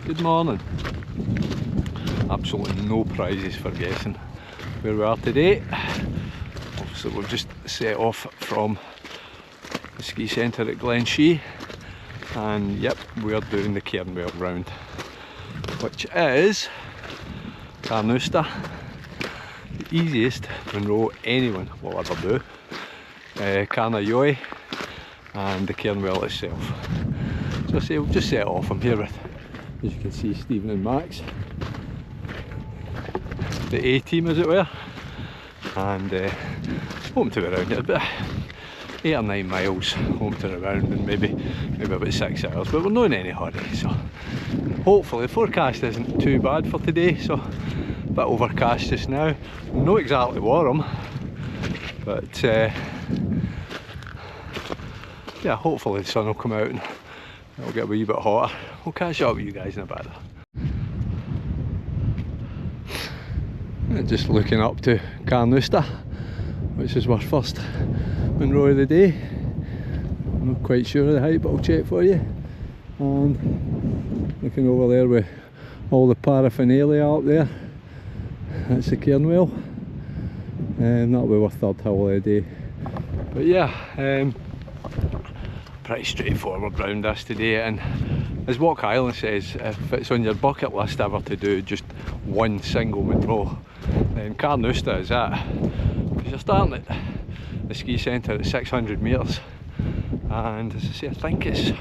Good morning. Absolutely no prizes for guessing where we are today. So we've just set off from the ski centre at Glenshee, and yep, we are doing the Cairnwell round, which is Cairnwell, the easiest Munro anyone will ever do. Cairnwell and the Cairnwell itself. So I say we'll just set off. I'm here with, as you can see, Stephen and Max, the A team as it were, and hoping to be around it about 8 or 9 miles home to the round, and maybe about 6 hours, but we're not in any hurry, so hopefully the forecast isn't too bad for today. So a bit overcast just now, not exactly warm, but yeah, hopefully the sun will come out and it'll get a wee bit hotter. We'll catch up with you guys in a bit. And just looking up to Cairnwell, which is our first Munro of the day. I'm not quite sure of the height, but I'll check for you. And looking over there with all the paraphernalia up there, that's the Cairnwell, and that'll be our third hill of the day. But yeah, pretty straightforward round this today, and as Walk Island says, if it's on your bucket list ever to do just one single Munro, then Cairnwell is it. Because you're starting at the ski centre at 600 metres, and as I say, I think it's, I'm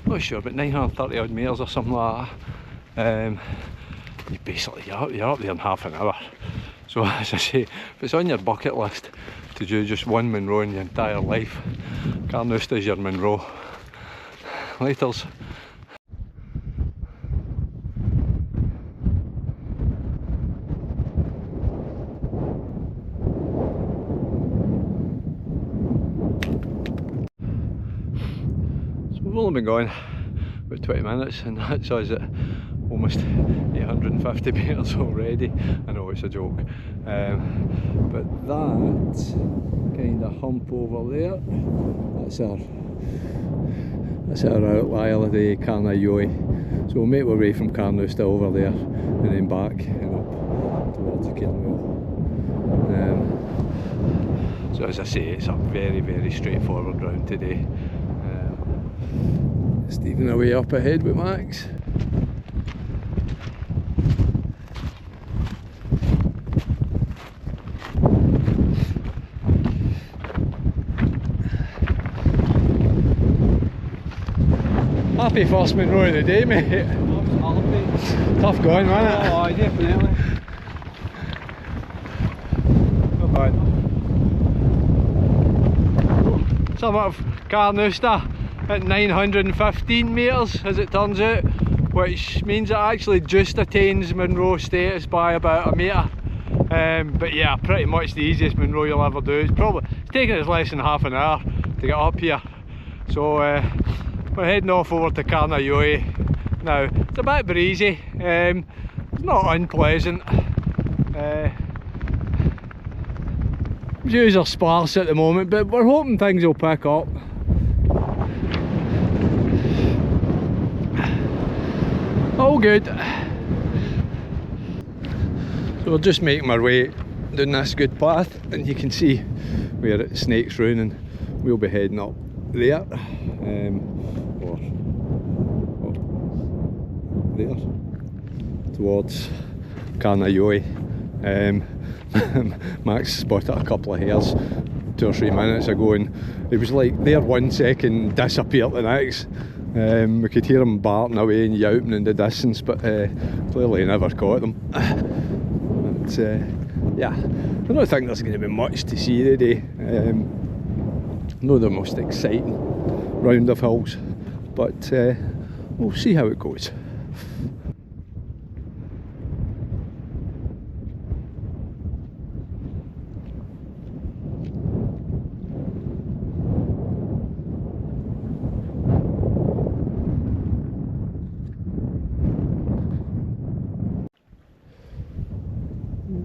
not sure, but 930 odd metres or something like that. You basically, you're up there in half an hour. So as I say, if it's on your bucket list to do just one Munro in your entire life, Cairnwell is your Munro. Laters. So we've only been going about 20 minutes, and that's us at almost 850 metres already. I know it's a joke, but that kind of hump over there, that's our outlier of the Cairnwell. So we'll make our way from Cairnwell over there and then back and up towards the Cairnwell. So as I say, it's a very straightforward round today. Stephen away up ahead with Max. Happy first Munro of the day, mate. Absolutely. Tough going, wasn't it? Oh, definitely. Not bad. Summit of Cairnwell at 915 metres, as it turns out, which means it actually just attains Munro status by about a metre. But yeah, pretty much the easiest Munro you'll ever do. It's taken us less than half an hour to get up here. So we're heading off over to Cairnwell now. It's a bit breezy, it's not unpleasant. Views are sparse at the moment, but we're hoping things will pick up. All good. So we're just making our way down this good path, and you can see we're at Snake's Ruin, and we'll be heading up there. There towards Cairnwell. Max spotted a couple of hares 2 or 3 minutes ago, and it was like there 1 second, disappeared the next. We could hear him barking away and yelping in the distance, but clearly he never caught them. But yeah, I don't think there's going to be much to see today. Not the most exciting round of hills, but we'll see how it goes.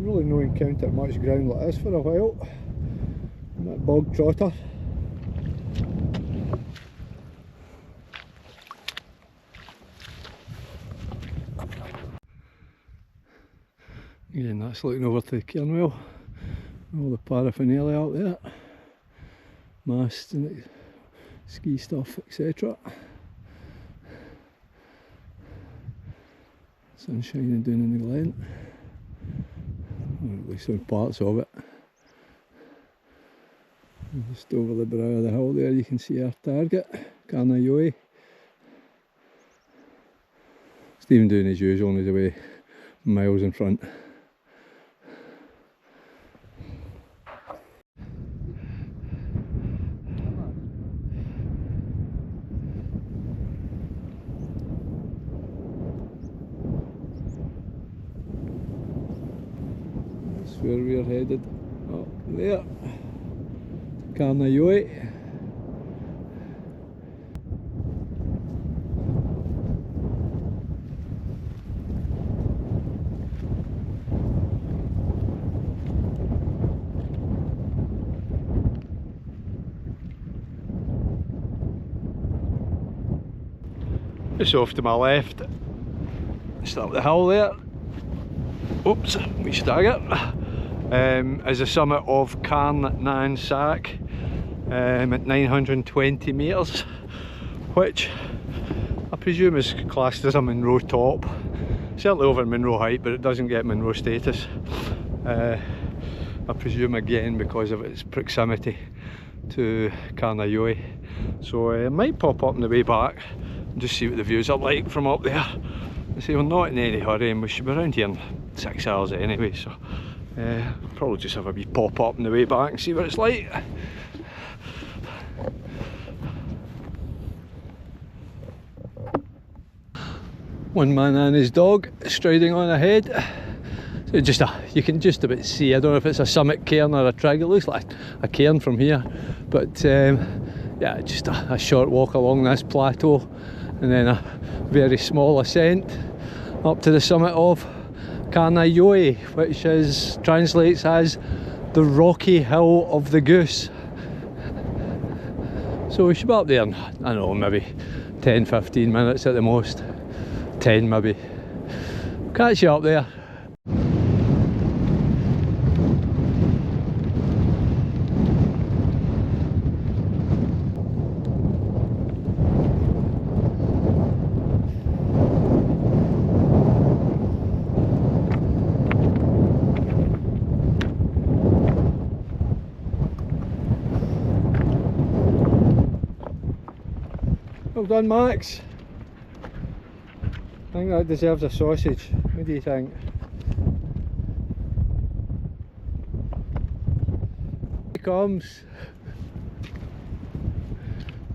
Really no encountered much ground like this for a while. And that bog trotter. Again, that's looking over to Cairnwell, all the paraphernalia out there, masts and ski stuff, etc. Sun shining down in the glen, or at least on parts of it. And just over the brow of the hill there you can see our target, Cairnwell. Stephen doing his usual on his way miles in front. That's where we're headed, up there, Cairnwell. Just off to my left, start the hill there, oops, we stagger, is the summit of Cairn Sack at 920 metres, which I presume is classed as a Munro top, certainly over Munro height, but it doesn't get Munro status. I presume again because of its proximity to Cairnwell, so it might pop up on the way back. Just see what the views are like from up there. I say we're not in any hurry and we should be around here in 6 hours anyway, so probably just have a wee pop up on the way back and see what it's like. One man and his dog striding on ahead. So just you can just about see, I don't know if it's a summit cairn or a trig, it looks like a cairn from here, but yeah, just a short walk along this plateau and then a very small ascent up to the summit of Cairnwell, which translates as the rocky hill of the goose. So we should be up there in, I don't know, maybe 10-15 minutes at the most, 10 maybe. Catch you up there. Well done, Max. I think that deserves a sausage. What do you think? Here he comes.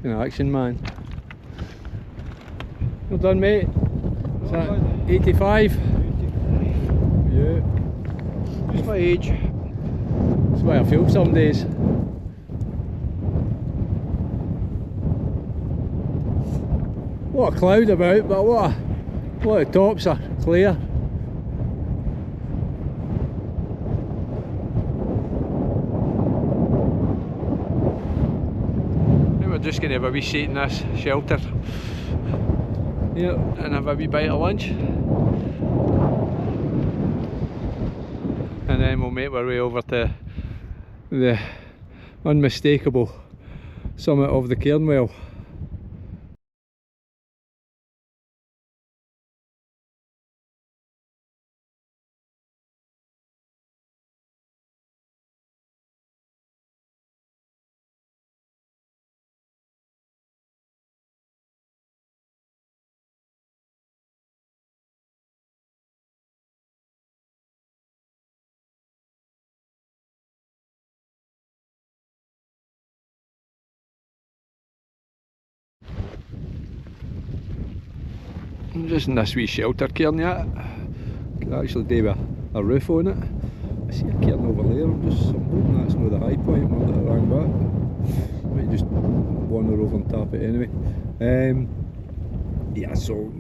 In action, man. Well done, mate. Is that 85? 85. Yeah. Just my age. That's the way I feel some days. What a cloud about, but what the tops are clear. I think we're just going to have a wee seat in this shelter here and have a wee bite of lunch, and then we'll make our way over to the unmistakable summit of the Cairnwell. I'm just in this wee shelter cairn yet. Could actually do a roof on it. I see a cairn over there. I'm hoping that's not the high point where I rang back. Might just wander over and tap it anyway. Yeah, so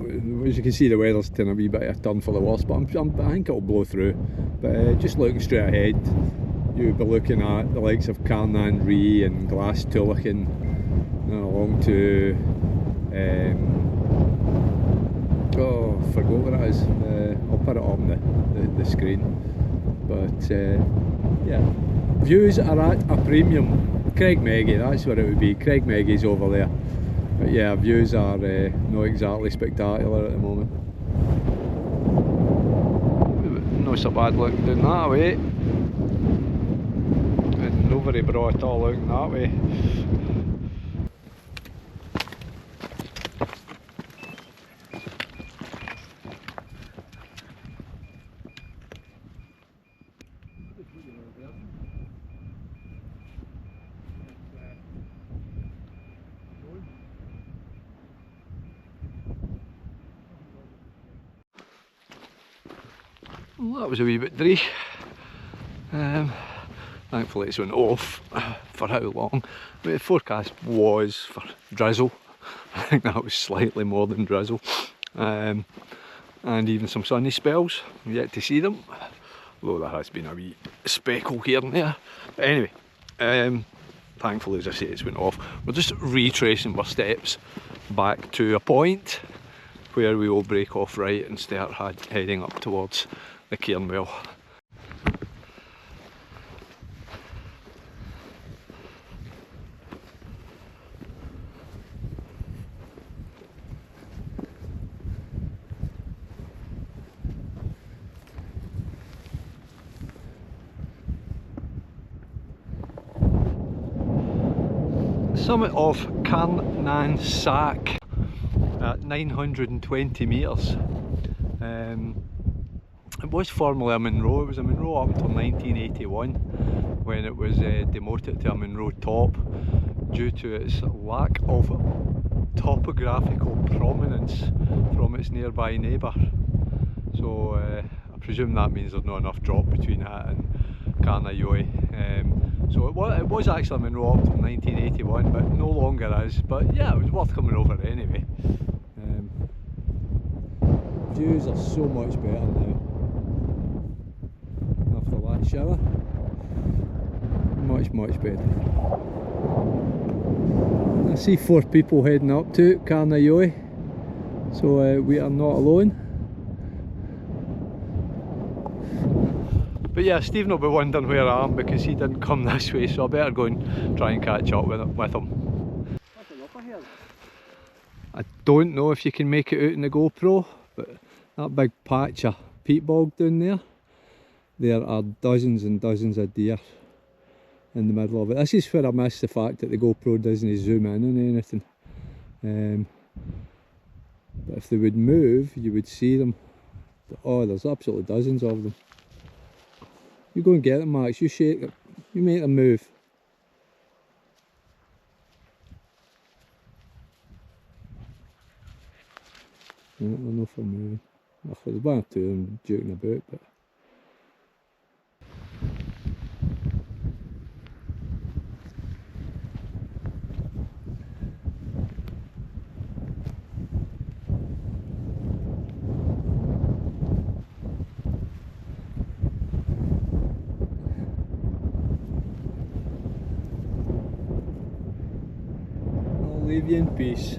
as you can see, the weather's taking a wee bit of a turn for the worse, but I think it'll blow through. But just looking straight ahead, you'll be looking at the likes of Cairn Ree and Glas Tullochen, and along to oh, I forgot where it is, up put it on the screen. But yeah, views are at a premium. Craigmeggy, that's what it would be. Craigmeggy's over there. But yeah, views are not exactly spectacular at the moment. Not so bad looking down that way. And not very broad at all looking that way. Well, that was a wee bit dry. Thankfully it's went off for how long. The forecast was for drizzle. I think that was slightly more than drizzle. And even some sunny spells. We've yet to see them. Although there has been a wee speckle here and there. But anyway, thankfully, as I say, it's went off. We're just retracing our steps back to a point where we will break off right and start heading up towards the Cairnwell. Summit of Cairnwell at 920 metres. It was formerly a Munro. It was a Munro up until 1981 when it was demoted to a Munro top due to its lack of topographical prominence from its nearby neighbour. So I presume that means there's not enough drop between that and Cairnwell. So it was actually a Munro up from 1981, but no longer is. But yeah, it was worth coming over anyway. Views are so much better now after that shower. Much better. I see 4 people heading up to Cairnwell, so we are not alone. But yeah, Stephen will be wondering where I am because he didn't come this way, so I better go and try and catch up with him. I don't know if you can make it out in the GoPro, but that big patch of peat bog down there are dozens and dozens of deer in the middle of it. This is where I miss the fact that the GoPro doesn't zoom in on anything. But if they would move, you would see them. But, oh, there's absolutely dozens of them. You go and get them, Max, you shake them, you make them move. They're not for moving. Well, there's 1 or 2 of them joking about, but... leave you in peace.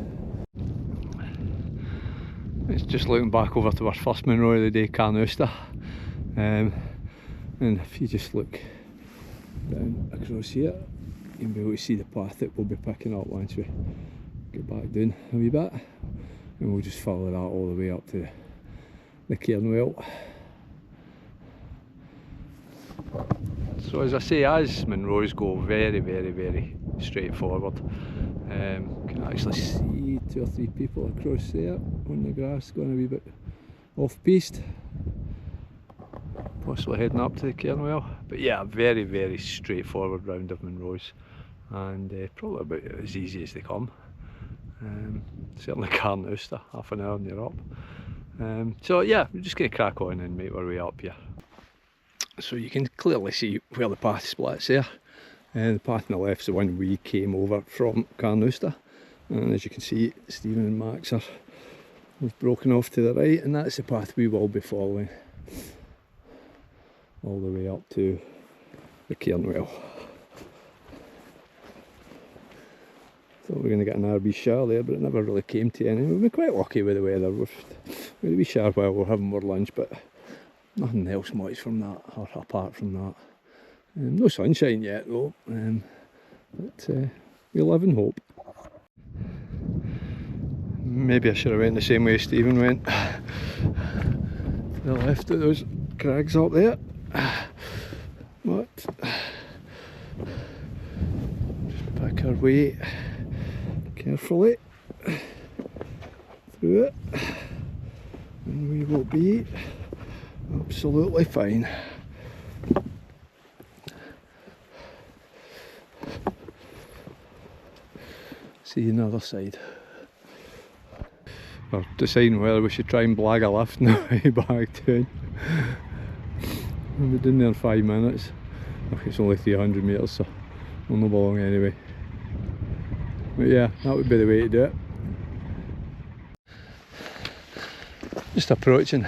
It's just looking back over to our first Munro of the day, Cairnwell. And if you just look down across here, you'll be able to see the path that we'll be picking up once we get back down a wee bit. And we'll just follow that all the way up to the Cairnwell. So as I say, as Munros go, very straightforward. Can actually see 2 or 3 people across there on the grass going a wee bit off piste, possibly heading up to the Cairnwell. But yeah, very straightforward round of Munros, and probably about as easy as they come. Certainly Cairnwell, half an hour and you're up. So yeah, we're just going to crack on and make our way up here. So you can clearly see where the path splits there. The path on the left is the one we came over from Cairnwell, and as you can see, Stephen and Max have broken off to the right, and that's the path we will be following all the way up to the Cairnwell. Thought we were going to get an RB shower there, but it never really came to any. We've been quite lucky with the weather. We've had a wee shower while we're having more lunch, but nothing else much from that, or apart from that. No sunshine yet though, but we live in hope. Maybe I should have went the same way Stephen went. To the left of those crags up there. But just pick our way carefully through it, and we will be absolutely fine. See you on the other side. We're deciding whether we should try and blag a lift now back down. We'll be down there in 5 minutes. Okay, it's only 300 metres, so we'll not be long anyway. But yeah, that would be the way to do it. Just approaching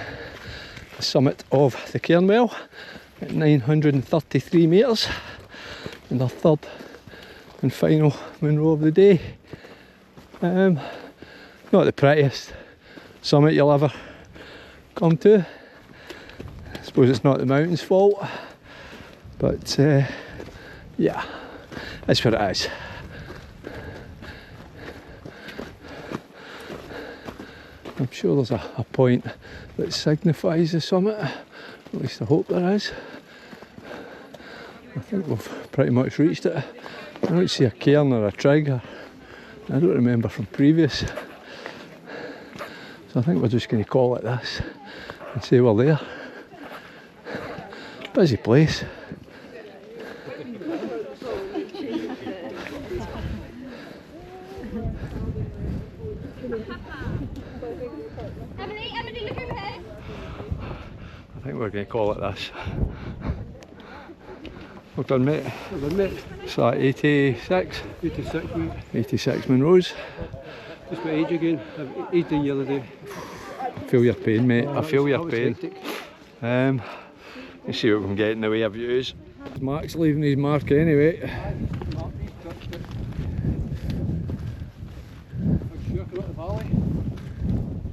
the summit of the Cairnwell at 933 metres, and our third and final Munro of the day. Not the prettiest summit you'll ever come to. I suppose it's not the mountain's fault, but yeah, that's what it is. I'm sure there's a point that signifies the summit, at least I hope there is. I think we've pretty much reached it. I don't see a cairn or a trig, I don't remember from previous. So I think we're just going to call it this and say we're there. Busy place. I think we're going to call it this. Well done, mate. Well done, mate. So 86? 86, mate. 86 Munros. Just my age again. I've aged the other day. I feel your pain, mate. I feel your pain. Hectic. Let's see what we can get in the way of views. Mark's leaving his mark anyway.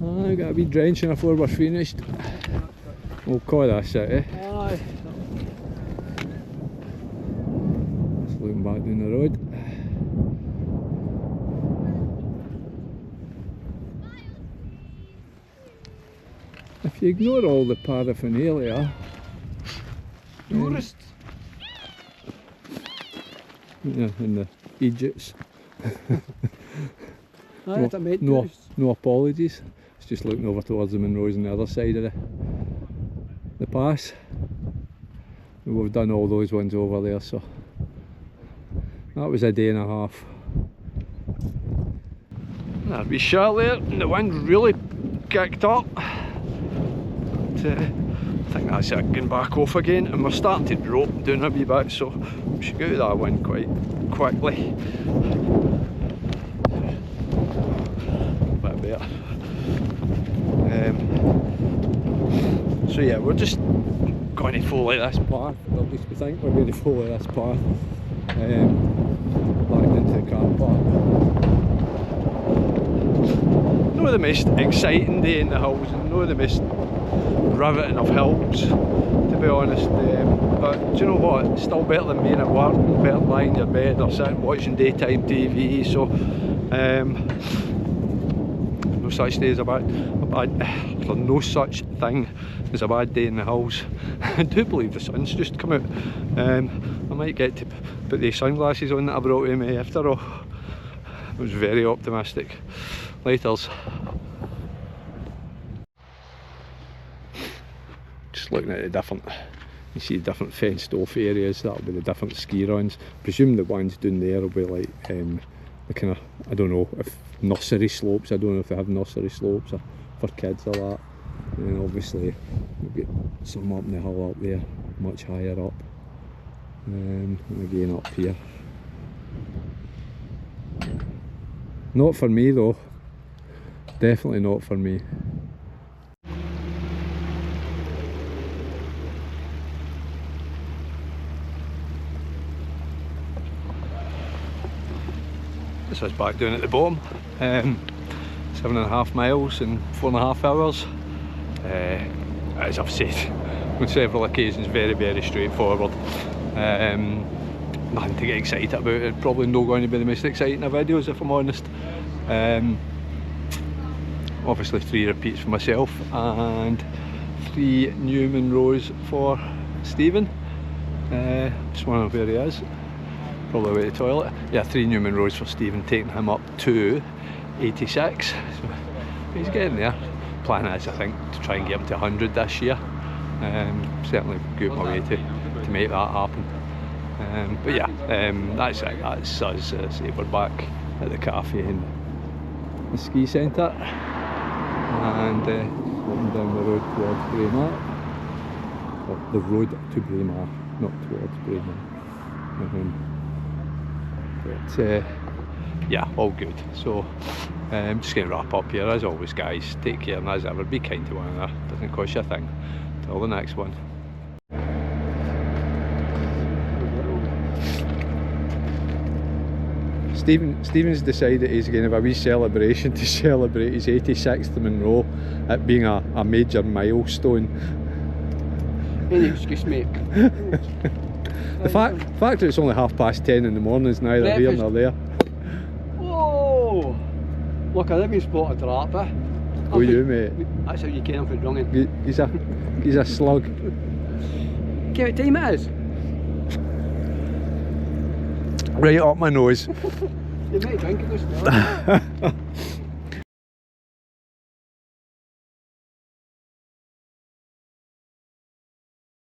I've got a wee drenching before we're finished. We'll call this it, eh? Aye. Just looking back down the road. If you ignore all the paraphernalia, Tourists. Yeah, and the Egypts. No apologies. It's just looking over towards the Munros on the other side of the pass. We've done all those ones over there, so that was a day and a half. There'd be shot there, and the wind really kicked up. But, I think that's it, getting back off again, and we're starting to drop down a wee bit, so we should get out of that wind quite quickly. A bit better. So yeah, we're just going to follow this path, or at least we think we're going to follow this path back into the car park. Not the most exciting day in the hills, and not the most riveting of hills, to be honest, but do you know what, it's still better than being at work, better than lying in your bed or sitting watching daytime TV, so no such day as a bad there's no such thing as a bad day in the hills. I do believe the sun's just come out. I might get to put the sunglasses on that I brought with me after all. I was very optimistic. Laters. Just looking at the different, you see different fenced off areas, that'll be the different ski runs. Presume the ones down there will be like the kind of, I don't know, if nursery slopes, I don't know if they have nursery slopes or for kids or that. And obviously we've got some up in the hill up there, much higher up, and again up here. Not for me though, definitely not for me. This is back down at the bottom, 7.5 miles in 4.5 hours. As I've said on several occasions very straightforward. Nothing to get excited about. It's probably not going to be the most exciting of videos, if I'm honest. Obviously 3 repeats for myself and 3 new Munros for Stephen. Just wondering where he is. Probably away to the toilet. Yeah, 3 new Munros for Stephen, taking him up to 86. So he's getting there. Plan is, I think, to try and get him to 100 this year. Certainly go out my way to make that happen. But yeah, that's it. That's us. Say we're back at the cafe in the ski centre, and walking down the road towards Braemar. Or the road to Braemar, not towards Braemar. But yeah, all good. So I'm just going to wrap up here. As always, guys, take care, and as ever, be kind to one another. Doesn't cost you a thing. Till the next one. Stephen's decided he's going to have a wee celebration to celebrate his 86th Munro, it being a major milestone. Any excuse, mate. The fact that it's only 10:30 in the morning is neither here nor there. Oh! Look, I didn't spot a trap, eh? Oh, you, mate. That's how you get him for drunken. He's a slug. Guess what time it is? Right up my nose. You might drink it this morning.